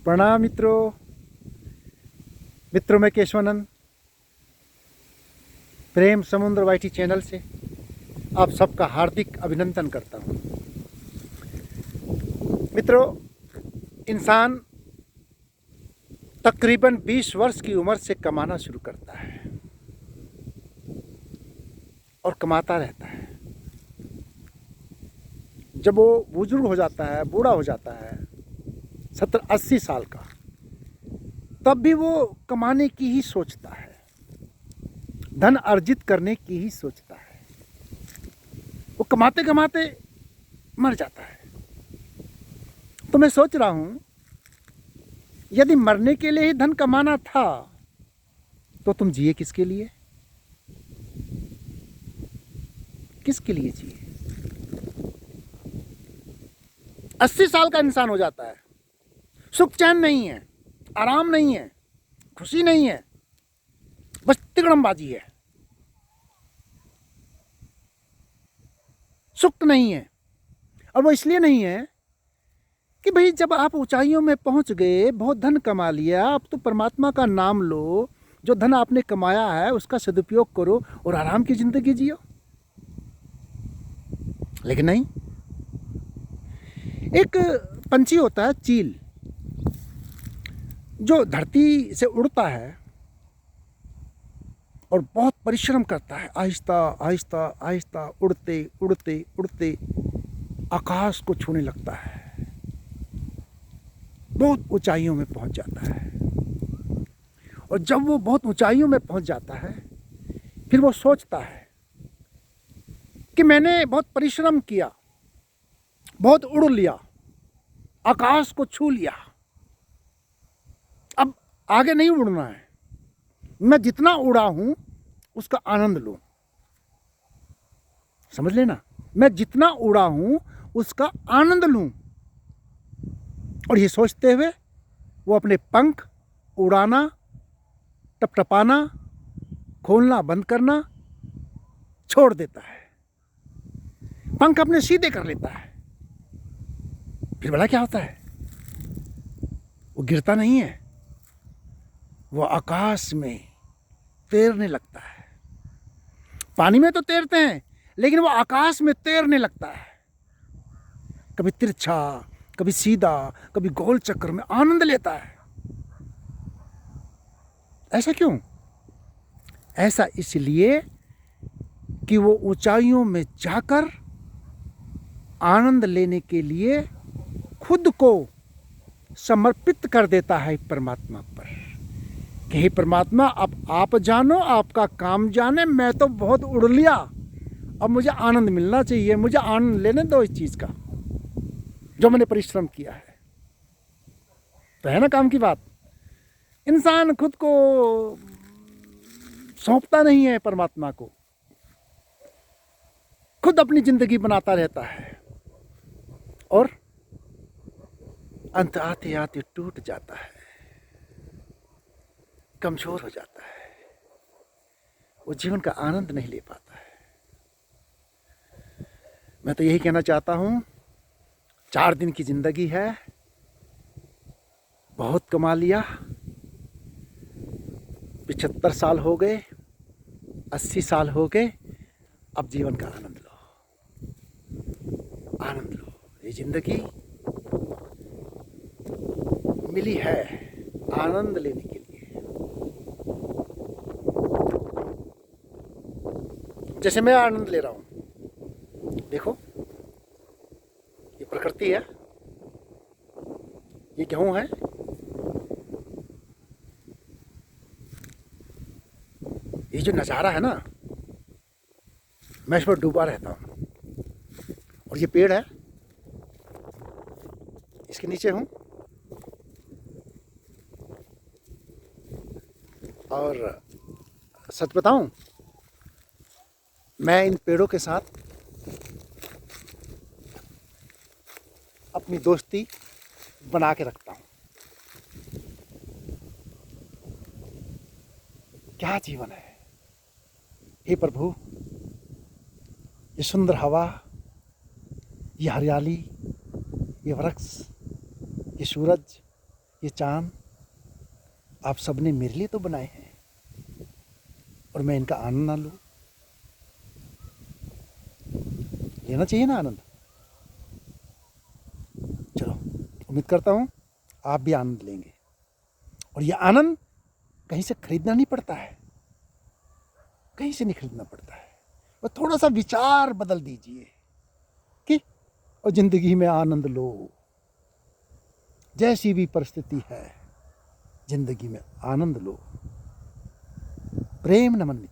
प्रणाम मित्रों मैं केशवानंद प्रेम समुद्र वाईटी चैनल से आप सबका हार्दिक अभिनंदन करता हूँ। मित्रों, इंसान तकरीबन 20 वर्ष की उम्र से कमाना शुरू करता है और कमाता रहता है। जब वो बुजुर्ग हो जाता है, बूढ़ा हो जाता है, 70-80 साल का, तब भी वो कमाने की ही सोचता है, धन अर्जित करने की ही सोचता है। वो कमाते कमाते मर जाता है। तो मैं सोच रहा हूँ, यदि मरने के लिए ही धन कमाना था तो तुम जिए किसके लिए? किसके लिए जिए? 80 साल का इंसान हो जाता है, सुख चैन नहीं है, आराम नहीं है, खुशी नहीं है, बस तिगड़मबाजी है, सुख नहीं है। और वो इसलिए नहीं है कि भाई जब आप ऊंचाइयों में पहुंच गए, बहुत धन कमा लिया, अब तो परमात्मा का नाम लो, जो धन आपने कमाया है उसका सदुपयोग करो और आराम की जिंदगी जियो। लेकिन नहीं, एक पंछी होता है चील, जो धरती से उड़ता है और बहुत परिश्रम करता है, आहिस्ता आहिस्ता आहिस्ता उड़ते उड़ते उड़ते आकाश को छूने लगता है, बहुत ऊंचाइयों में पहुंच जाता है। और जब वो बहुत ऊंचाइयों में पहुंच जाता है, फिर वो सोचता है कि मैंने बहुत परिश्रम किया, बहुत उड़ लिया, आकाश को छू लिया, अब आगे नहीं उड़ना है, मैं जितना उड़ा हूं उसका आनंद लूं। समझ लेना, मैं जितना उड़ा हूं उसका आनंद लूं। और ये सोचते हुए वो अपने पंख उड़ाना, टपटपाना, खोलना, बंद करना छोड़ देता है, पंख अपने सीधे कर लेता है। फिर बड़ा क्या होता है? वो गिरता नहीं है, वो आकाश में तैरने लगता है। पानी में तो तैरते हैं, लेकिन वो आकाश में तैरने लगता है, कभी तिरछा, कभी सीधा, कभी गोल चक्कर में आनंद लेता है। ऐसा क्यों? ऐसा इसलिए कि वो ऊंचाइयों में जाकर आनंद लेने के लिए खुद को समर्पित कर देता है परमात्मा पर कि हे परमात्मा, अब आप जानो, आपका काम जाने, मैं तो बहुत उड़ लिया, अब मुझे आनंद मिलना चाहिए, मुझे आनंद लेने दो इस चीज का जो मैंने परिश्रम किया है। तो है ना काम की बात। इंसान खुद को सौंपता नहीं है परमात्मा को, खुद अपनी जिंदगी बनाता रहता है और अंत आते आते टूट जाता है, कमजोर हो जाता है, वो जीवन का आनंद नहीं ले पाता है। मैं तो यही कहना चाहता हूं, 4 दिन की जिंदगी है, बहुत कमा लिया, 75 साल हो गए, 80 साल हो गए, अब जीवन का आनंद लो, आनंद लो। ये जिंदगी मिली है आनंद लेने के लिए। जैसे मैं आनंद ले रहा हूं, देखो ये प्रकृति है, ये गेहूं है, ये जो नज़ारा है ना, मैं इस पर डूबा रहता हूँ। और ये पेड़ है, इसके नीचे हूँ, और सच बताऊं, मैं इन पेड़ों के साथ अपनी दोस्ती बना के रखता हूँ। क्या जीवन है! हे प्रभु, ये सुंदर हवा, ये हरियाली, ये वृक्ष, ये सूरज, ये चांद आप सबने मेरे लिए तो बनाए हैं और मैं इनका आनंद ना लूं? लेना चाहिए ना आनंद। चलो, उम्मीद करता हूं आप भी आनंद लेंगे। और ये आनंद कहीं से खरीदना नहीं पड़ता है, कहीं से नहीं खरीदना पड़ता है। और थोड़ा सा विचार बदल दीजिए कि और जिंदगी में आनंद लो। जैसी भी परिस्थिति है, जिंदगी में आनंद लो। प्रेम नमन।